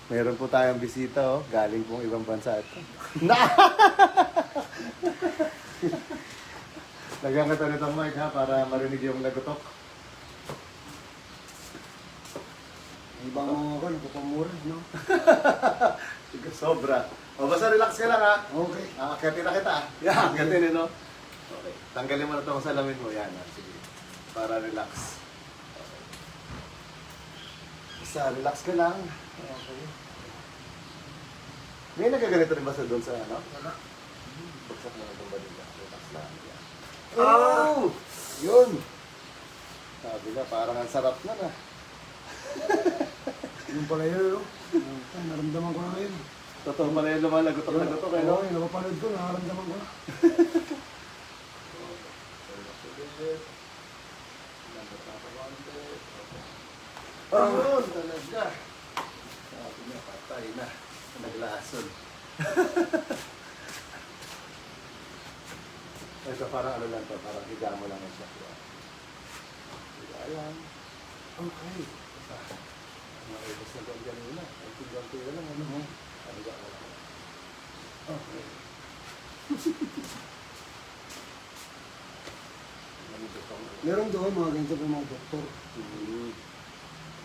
Meron po tayong bisita, oh. Galing pong ibang bansa ito. Lagyan ka nito ng mic, ha, para marinig yung lagotok. Ibang mga ako, napapamura, no? Sobra. O, basta relax ka lang, ha. Okay. Akitin na kita. Yan, akitin, no? Okay. Tanggalin mo na itong salamin mo. Yan, ha. Sige. Para relax. Okay. Basta relax ka lang. Okay. May nagaganito rin ba sa doon sa ano? Wala. Bagsak mo na itong balila. Relax lang. Yan. Oh! Yun! Sabi na, parang ang sarap na na. Yun pala yun, no? Ay, naramdaman ko na ngayon. Totoo pala yung lumalagotok-lagotok, eh, no? Oo, yung napapanood ko, nakaramdaman ko na. Ayun, talaga. Sabi niya, patay na. Naglason. Ito, parang ano lang to, parang higa mo lang siya. Higa lang. Okay. Maibos na doon ganina. Ang tigyan-tigyan lang, ano mo? Higa mo lang. Okay. Meron doon mga ganito pa mga doktor.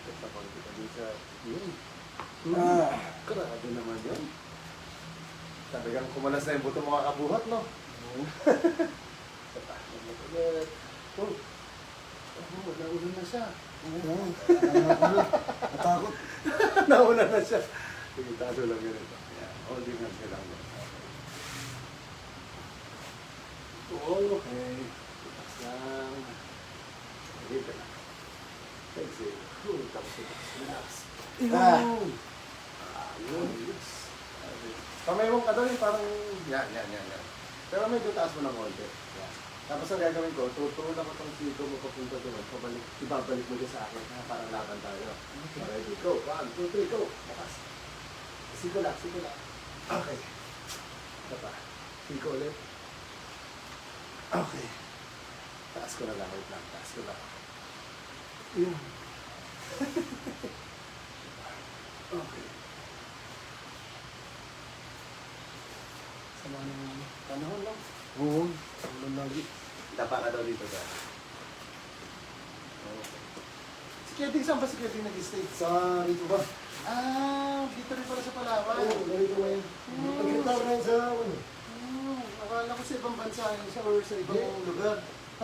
Ito, konti ka din sa... Yun. Grabe naman yun. Talagang kumalas na yung buto mo kakabuhat, no? Oh, naulan na siya. Oo, natakot. Naulan na siya. Sige, taso lang yun ito. Yan, holding hands ka lang. Okay. Relax lang. Dito na. Exhale. Tapos relax. Yun. Kamay mong kadali, parang yan. Pero medyo taas mo ng konti. Yan. Tapos ang gagawin ko, tutulong ako itong siko mo papunta doon. Ibabalik mo din sa akin. Ha? Parang laban tayo. Ready, go. 1, 2, 3, go. Bukas. Siko lang. Okay. Ito pa. Siko ulit. Okay. Taas ko na lang. Wait lang. Taas ko lang. Yun. Okay. Sama ng Panahon lang. Oo, ulan lagi. Tapa ka daw dito, sir. Okay. Si Keding, saan ba si Keding nag-stay? Sa rito ba? Dito rin pala sa Palawan. Oo, ganito ngayon. Nag-retire na yun sa ano. Akala ko sa ibang bansa yun, sa ibang lugar.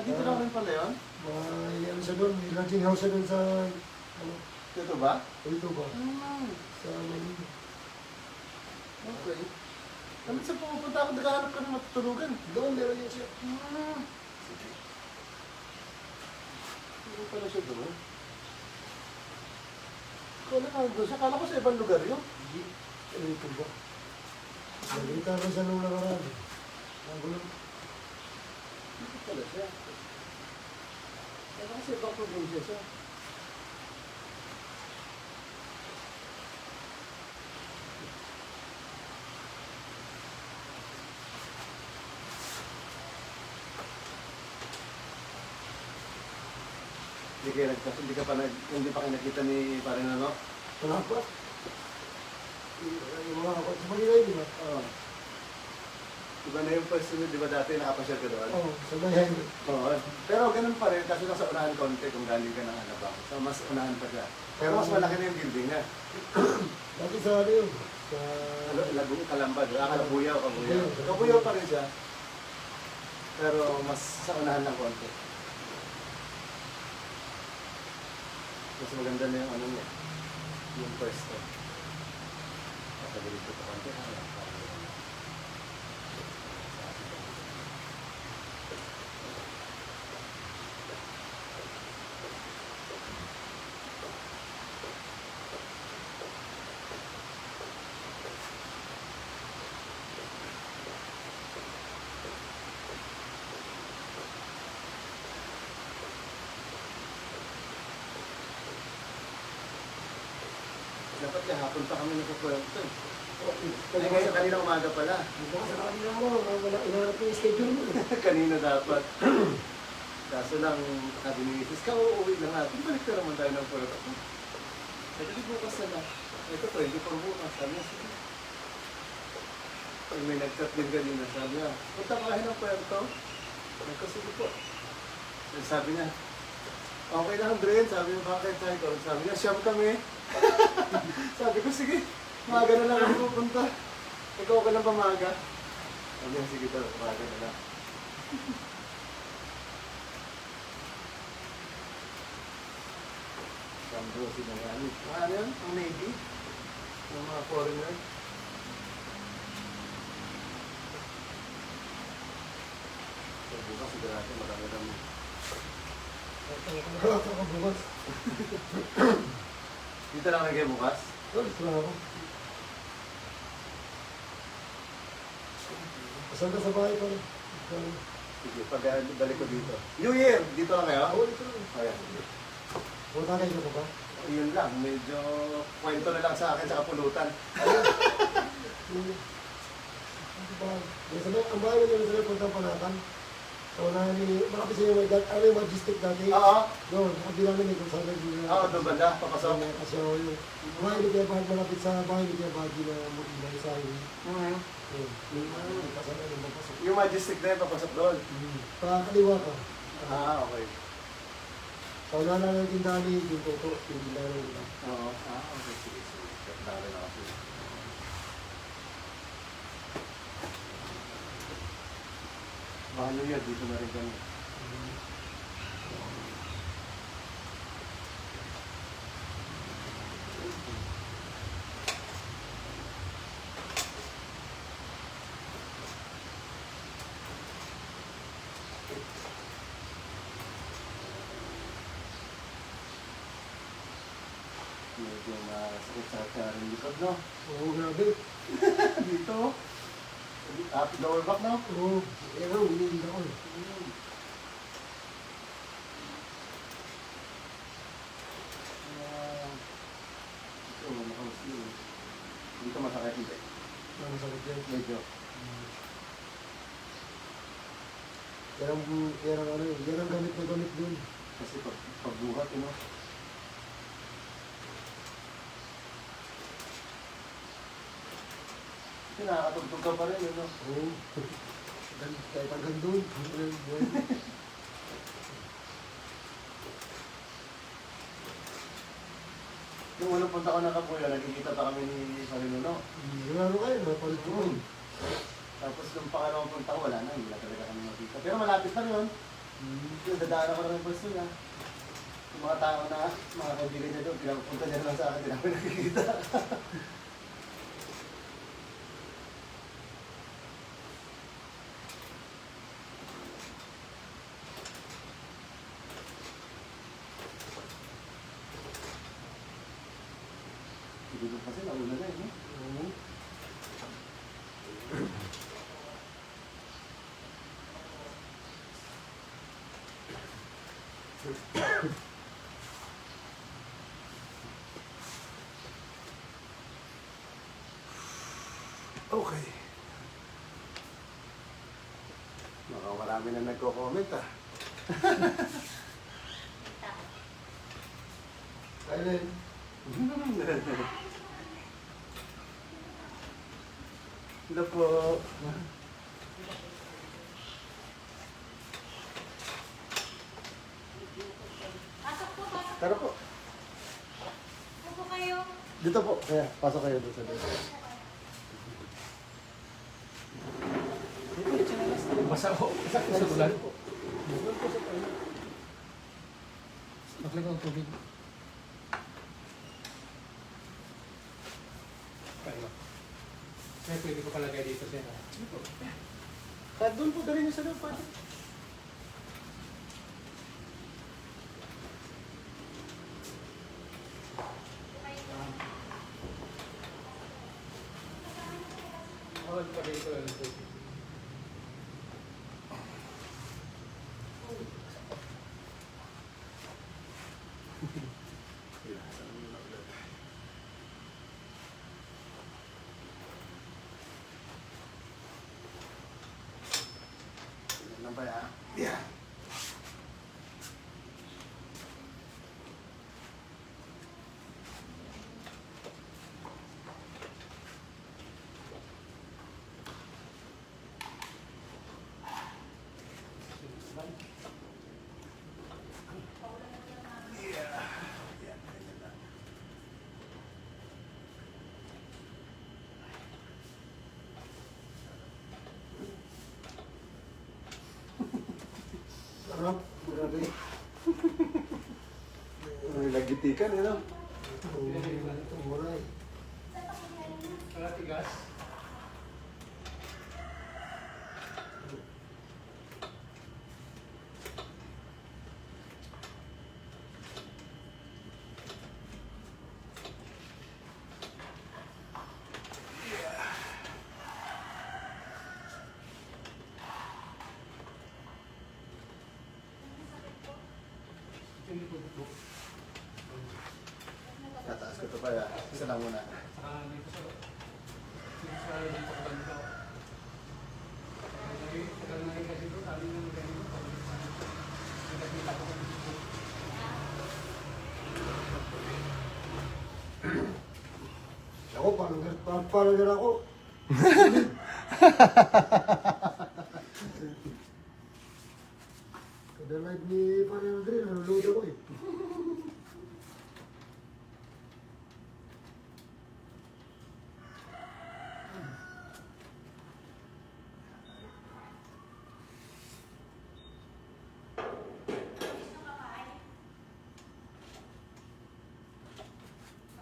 Dito lang rin pala yun? May ano siya doon, may lodging house siya doon sa ano, Dito ba? rito ba? Sa Manila. Okay. Naman sa pupunta ako, naghahanap ka ng matutulugan. Doon, meron yun siya. Sige. Hindi pala siya doon. Kala ka doon siya. Kala ko sa ibang lugar yun. Hindi. Rito ba? Nag-retire na siya nung nakaraan. Ang gulo. Dito pala siya. Kala ko sa ibang probinsya siya. Hindi ka pa nakita ni Paring ano? Wala pa. Yung mga ako sa Manila yun, di ba? Oo. Iba na yung pwesto niyo, di ba dati nakapasyal ka doon? Oo, sa bayan. Oo. Pero ganun pa rin, kasi lang sa unahan konti kung galing ka ng Alabang. So mas unahan pa siya. Pero mas malaki na yung building niya. Dati sa ano yun? Sa... Kalambad, Kalabuyaw, Kabuyaw. Kabuyaw pa rin siya. Pero mas sa unahan ng konti. Mas maganda na yung ano niya, yung pwesto. Kapag dito pa konti, dapat kahapon pa kami nagkukwento eh. Kasi ngayon, kanina umaga pala. Bukas sa kanila mo, inahanap ko yung schedule mo. Kanina dapat. Kaso Kaso lang, kabinitis ka, uuwi lang natin. Balik na naman tayo ng Puerto. Sabi bukas na lang. Ito, 24 bukas. Sabi niya, sige. Pag may nag-chat din kanina, sabi niya, punta ka kayo ng Puerto. Sabi ko, sige po. Sabi niya, okay lang, Dren. Sabi niya, bakit? Sabi niya, siyam kami. Sabi ko, sige. Maaga na lang ako pupunta. Ikaw ka lang pa maaga. Sabi niya, sige to, maaga na lang. Sandro, sinayani. Ano yan? Ang Navy? Yung mga foreigner? So, bukas sigurado marami-rami. Wala ka bukas. Dito lang kayo bukas? Wala ako. Kasal ka sa bahay pa rin. Sige, balik ko dito. New Year! Dito lang kayo? Ako dito lang. Ayan. Punta kayo ko ba? Yun lang, medyo kwento na lang sa akin sa kapulutan. Ang bahay na yun sa punta Panatan. So na ni, marami sa inyo, ano yung majestic dati? Oo. Doon, kabilang namin kung saan nag-iwan. Oo, doon banda, papasok. Kasi yung bahay ni Kuya Bahad, malapit sa bahay ni Kuya Bahad na mag-ibay sa highway. Yung kasama yung mapasok. Yung Majestic na yun, papasok doon. Pakaliwa ka. Okay. Sa una na ng tindahan ni yung Toto, yung tindahan ng iba. Oo. Okay, sige. Dami na kasi. Mahalo yan, dito na rin kami. Medyo masakit sa ating likod, no? Oo, grabe. Dito. Happy lower back, no? Oo, yan ang hindi ako eh. Ito, makausin. Dito masakit, hindi. Ang sakit yan. Medyo. Yan ang ano yun, yan ang gamit na gamit dun. Kasi pagbuhat, you know? Nakakatugtog ka pa rin, you know? Oo. Kahit hanggang dun. Yung unang punta ko na Kapuya, nagkikita pa kami ni Parinuno. Ano kayo, napalit ko rin. Tapos nung pangalawang punta ko, wala na, hindi na talaga kami makita. Pero malapit lang yun. Yung dadaan ako ng pwesto niya. Yung mga tao na, mga kaibigan niya doon, pinapunta niya lang sa akin, hindi namin nakikita. Siguro kasi nauna na eh, no? Oo. Okay. Baka marami na nagko-comment ah. Kailan? Hello po. Pasok po, pasok Tara po. po kayo. Dito po. Kaya, pasok kayo doon sa dito. Basa ko. Sa bulan. Maglagay ng tubig. Kaya. Kaya pwede ko palagay dito sir. Kahit doon po, dali niyo sa loob, pati. Oo, palagay ko lang ito. Yan lang ba ya? Yeah. Sarap. Grabe. May nagitikan, eh, no? Ito mura eh. Wala tigas. Hindi ko ito. Tataas ko ito pa, isa lang muna. Saka dito sa dito sa banda. Tagal na rin kasi ito, sabi ng ganito. Nakita ko dito. Ako, parang ganun ako. Kada live ni Parang Andre, nanonood ako eh.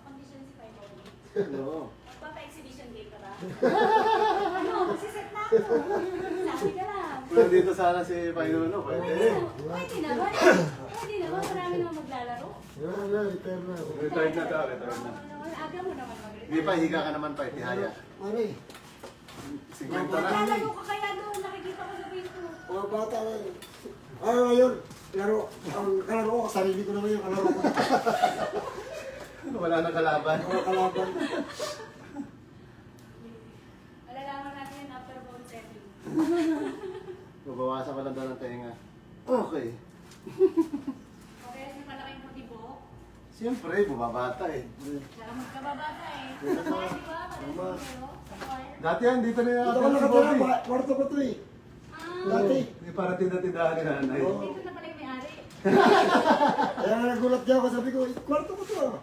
Condition si Pai Bobby. No. Magpapa-exhibition game ka ba? Ano? Magsiset na ako. Sabi ka lang. Nandito sana si Painuno, pwede. Pwede naman. Pwede naman. Marami naman maglalaro. Yan na, repair na ako. Retired na to, retired na. Aga mo naman mag-retire. Hindi pa, higa ka naman pa, itihaya. Ano eh, 50 na. Maglalaro ka kaya doon. Nakikita ko sa Facebook. mga bata na eh. Ano ngayon, laro, ang kalaro ko, sarili ko naman yung kalaro ko. Wala na kalaban. Mga kalaban. Malalaman natin yun after ball setting. Mabawasan pa lang daw ng tenga. Okay. Okay, yung malaking putibok. Siyempre, bumabata eh. Saka magkababata eh. Sa choir, di ba? Parang sa sa choir. Dati yan, dito na yung Dito ko nakatira, kwarto ko to eh. Ah, Dati. Hindi para tinda-tindahan ni nanay. Oo. dito na pala yung may-ari. Kaya nagulat niya ako, sabi ko, kwarto ko to ah.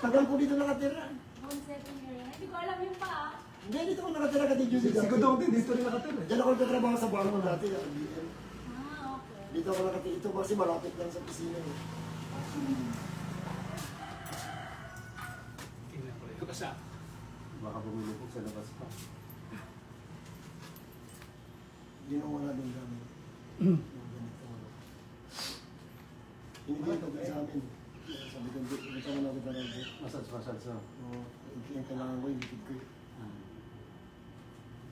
Tagal ko dito nakatira. Ball setting yun. Hindi ko alam yung pa. Hindi, dito ko nakatira ka dito. Si Gudong din dito rin nakatira. Diyan ako nagtatrabaho sa bangko dati. Ah, okay. Dito ako nakatira. Ito kasi malapit lang sa pisina eh. Tingnan ko rin. Ito kasi Baka bumilipog sa labas pa. Ginawa na doon kami. Yung ganito, ano. Hindi dito sa amin. Sabi ko, dito ko nakatira dito. Massage na. Oo, yung kailangan ko, yung likid ko eh.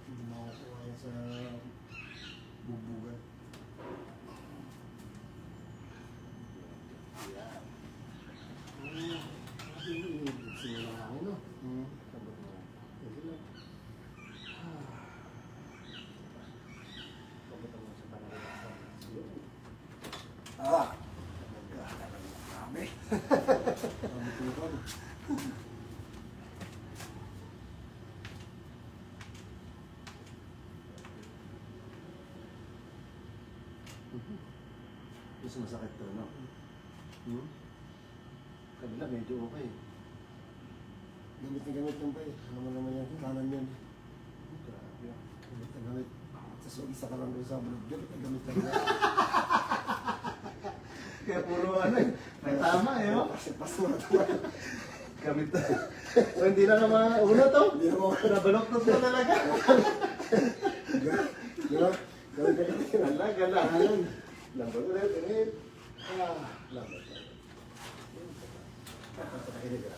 Hindi makakuha yan sa bubugan. Simula na no? Hmm. Sabot mo. Sige lang. Sabot mo sa panalasa. Ah! Grabe. Grabe ko ito. Mas masakit to, no? Kabila, medyo okay. Gamit na gamit lang pa eh. Ano mo naman yan, kanan yan. Grabe. Gamit na gamit. Tapos isa ka lang doon sa blog, gamit na gamit na gamit. Kaya puro ano eh. May tama eh, oh. Kasi pasto na ito. Gamit na. So, hindi na naman una to. Hindi na mo. Nabalok na to talaga. Diba? Gamit na gamit. Gala, gala. Lambot ulit, ulit. Lambot. Pakinig ka.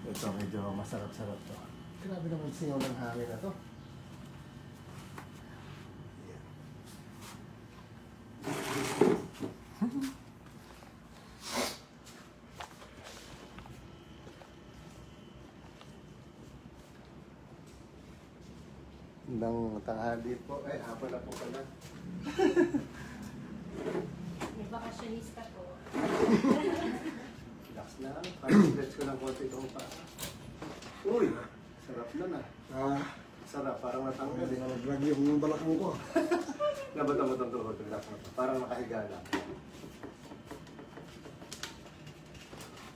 Ito medyo masarap-sarap to. Grabe naman singaw ng hangin na to. Nang tanghali po, hapon na po pala. May bakasyonista po. Relax lang, parang-stretch ko ng konti itong pa. Uy, sarap na na. Sarap, parang natanggal Hindi eh. na nag-vlog yung balakang ko. Nabata-bata ang tuhod, relax na. Parang nakahiga lang.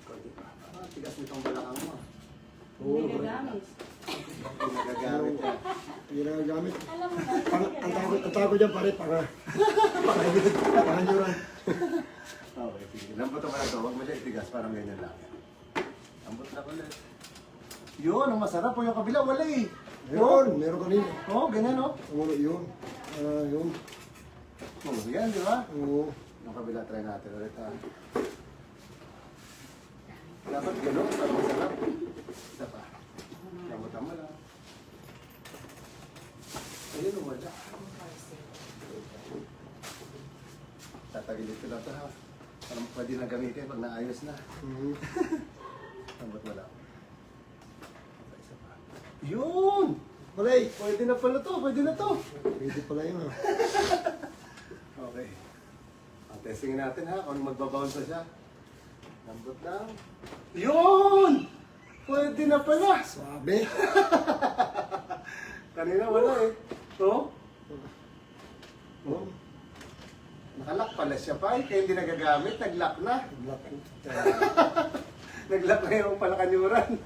Konti pa. Tigas nitong balakang mo. Hindi nagagamit. Pinagagamit niya. Ginagamit. Alam mo na, Ang tawag ko dyan pare, panganyuran. Okay, sige. Lambot na pala ito. Huwag mo siya itigas. Parang ganyan lang. Lambot na ulit. Yun, ang masarap po yung kabila. Wala eh. Meron kanina. Oo, ganyan o. Oo, yun. Yun. Oh, yan, di ba? Oo. Yung kabila, try natin ulit ha. Dapat gano'n, para masarap. Isa pa. Lambutan mo lang. Ayun, wala. Tatagilid ko lang ito ha. Parang pwede na gamitin pag naayos na. Lambot mo lang. Isa pa. Yun! Malay! Pwede na pala to, pwede na to. Pwede pala yun ha. Okay. Testingin natin ha, kung magbabounce na siya. Lambot lang. Yun! Pwede na pala! Sabi. Kanina wala eh. So, Oo. nakalock pala siya pa eh, kaya hindi nagagamit, nag-lock na. Laki. Nag-lock na yung palakanyuran.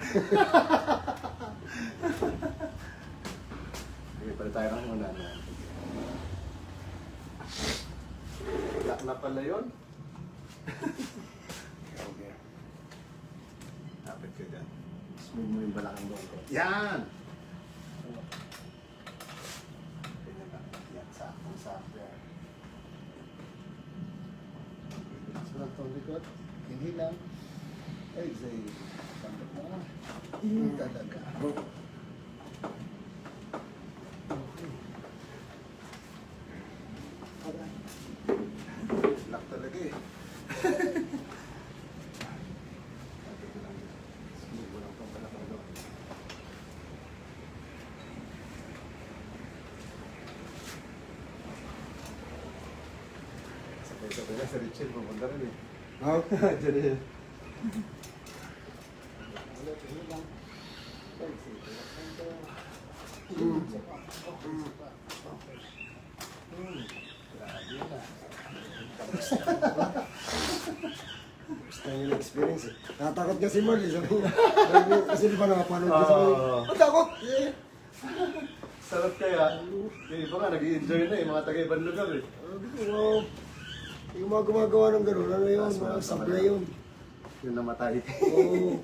Sige, pala tayo ng muna. Lock na pala yun. Okay. Lapit ka dyan. Smooth mo yung balakang doon ko. Yan! Yan, sakong-sakto yan. Sarap itong likod. Inhale lang. Exhale. Lambot na. Yun talaga. Lock talaga eh. Smooth mo lang itong balakang doon. Sabay-sabay na sa Richard, pumunta rin eh. Ha? Diyan na yan. Gusto yung experience eh. Nakatakot nga si Marley. Sabi niya. Kasi di ba nakapanood ka sa mga. Ang takot! Eh. Sarap kaya. Yung iba nga, nag-i-enjoy na eh, mga taga-ibang lugar eh. Sabi ko, wow. Yung mga gumagawa ng gano'n, ano yun? Mga sablay yun. Yung namatay. Oo.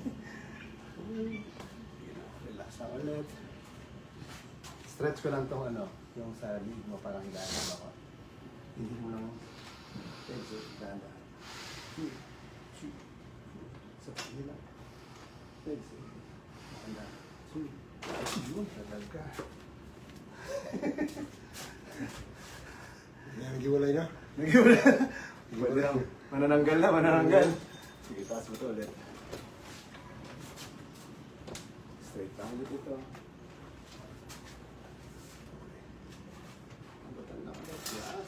Relax na ulit. Stretch ko lang tong ano, yung sa lead mo, parang hilahin ako. Hindi mo lang exit, ganda. Sa pagila. Exit. Ganda. Yun, talaga. Yan, nagiwalay na. Nag-iwala. Pwede lang. Manananggal na, manananggal. Sige, taas mo ito ulit. Straight lang ulit ito. Ambatan lang ulit. Yan.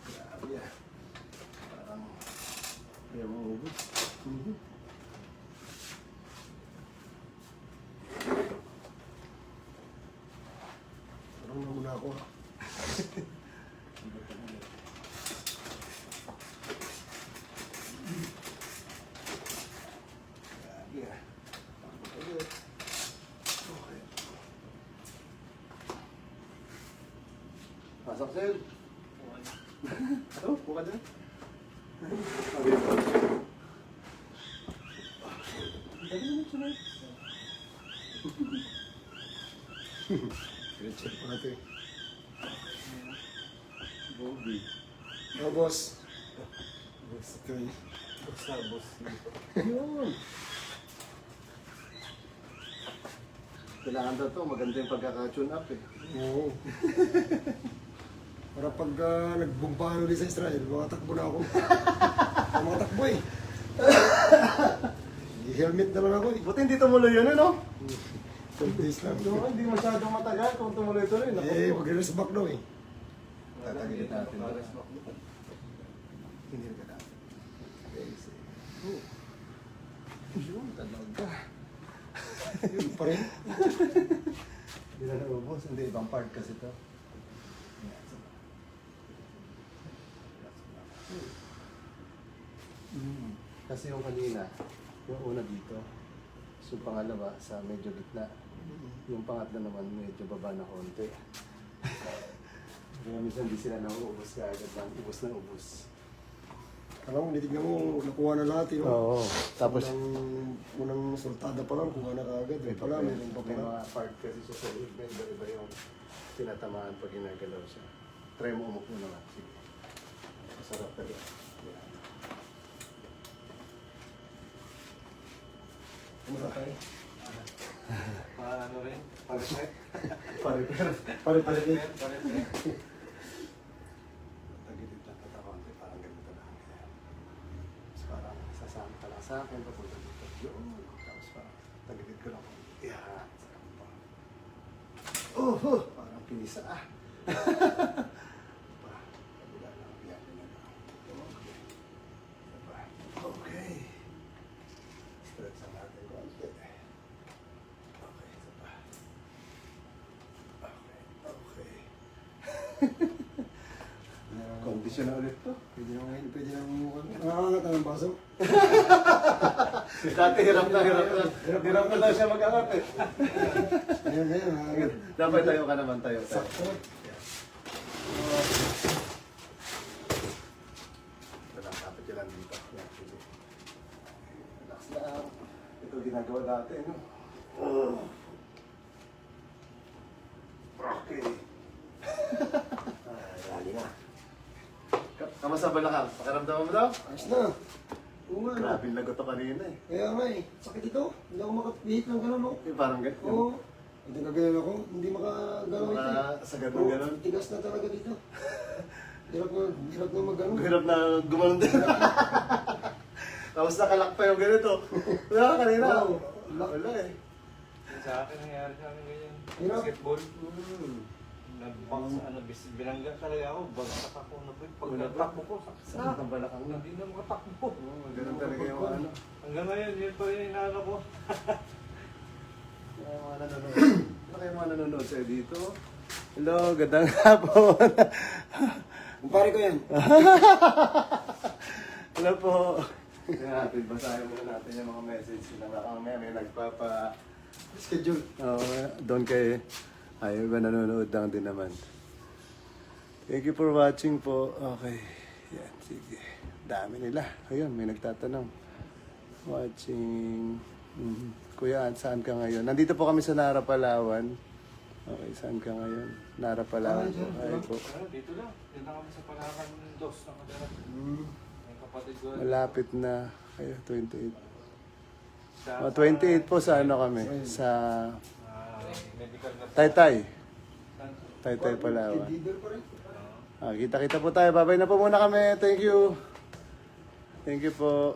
Grabe ah. Parang ayaw mo ubus. Parang na muna ako. Ambatan ulit. Grabe ah. Ambatan ulit. Okay. Pasok, Sel. Ito, buka dyan. Okay. Dali naman sunod. Check po natin. Bobby. Oh, boss. Boss, ito yun. Basta, boss. Yun. Kailangan daw ito, maganda yung pagkaka-tune up eh. Oo. Para pag nagbumbahan ulit sa Israel, makatakbo na ako. Makatakbo eh. I-helmet na lang ako eh. Buti hindi tumuloy yun, ano? 12 days lang. No, hindi masyadong matagal kung tumuloy-tuloy. Eh, mag-rest back daw eh. Tatagilid natin. Hindi ka natin. Yun, talaga. Yun pa rin. Hindi na naubos. Hindi, ibang part kasi ito. Kasi yung kanina, yung una dito, so pangalawa sa medyo gitna. Yung pangatlo naman medyo baba na konti. Kaya minsan hindi sila nauubos ka agad lang, ubos na ubos. Alam mo, nitignan mo, nakuha na lahat, no? Oo. Tapos, Unang sultada pa lang, kuha na kaagad. May pala, meron pa may pala. mga part kasi siya sa loob, may iba yung tinatamaan pag ginagalaw siya. Try mo umupo naman. Sige. Masarap talaga. Yan. Kumusta tayo? Ano rin? Pare-pare. Pare-pare. Pare-pare. Tagilid lang kita konti, parang ganito lang. Ayan. Tapos parang sasama ka lang sa akin, papunta dito. Yun. Tapos parang tagilid ko lang konti. Yan. Sarap pa. Parang pinisa ah. Pa. Kabila lang. Yan. Yan. Okay. Diba? Okay. Stretch ang natin konti. Okay. Diba? Okay. Kondisyon na ulit to. Pwede na umukan. Nakakangat na ng baso. Dati hirap na. Hirap na daw siya mag-angat eh. Ayan, ayan. Dapat tayo ka naman tayo. Sakto. Wala, kapit ka lang dito. Yan, sige. Relax lang. Ito ginagawa dati, no? Okay. Lali na. Kamusta ba lang? Pakiramdaman mo daw? Ayos na. Oo nga, no? Grabe lagot to kanina eh. Kaya nga eh. Sakit ito. Hindi ako makapihit ng gano'n, no? Yung parang ganyan. Oo. Hindi kagano'n ako. Hindi makagalaw ito eh. Sagad ng gano'n. Tigas na talaga dito. Hirap na mag-gano'n. Hirap na gumanon din. Tapos nakalak pa yung ganito. Wala ka kanina. Oo. Wala eh. Sa akin nangyari sa akin ganyan. Hirap. Basketball. Binangga talaga ako. Bagsak ako na po. Pag Wala ba? natakbo ko, Sakit ang balakang na. hindi na makatakbo. Ganun talaga yung ano. Hanggang ngayon, yun pa rin inaano ko. Yung mga nanonood. Ano kayo mga nanonood sa'yo dito? Hello, gandang hapon. Kumpare ko yan. Hello po. Kaya natin, basahin muna natin yung mga message na baka mamaya may nagpapa... Schedule. Doon kay... Ay, iba nanonood lang din naman. Thank you for watching po. Okay. Yan, sige. Dami nila. Ayun, may nagtatanong. Watching... Kuya, saan ka ngayon? Nandito po kami sa Nara, Palawan. Okay, saan ka ngayon? Nara, Palawan po. Ay po. Dito lang. Dito lang kami sa Palawan dos na kadara. May kapatid ko. Malapit na. Kayo, 28. Sa 28 po sa ano kami? Sa medical na Taytay. Taytay, Palawan. Leader pa rin. Kita-kita po tayo. Babay na po muna kami. Thank you. Thank you po.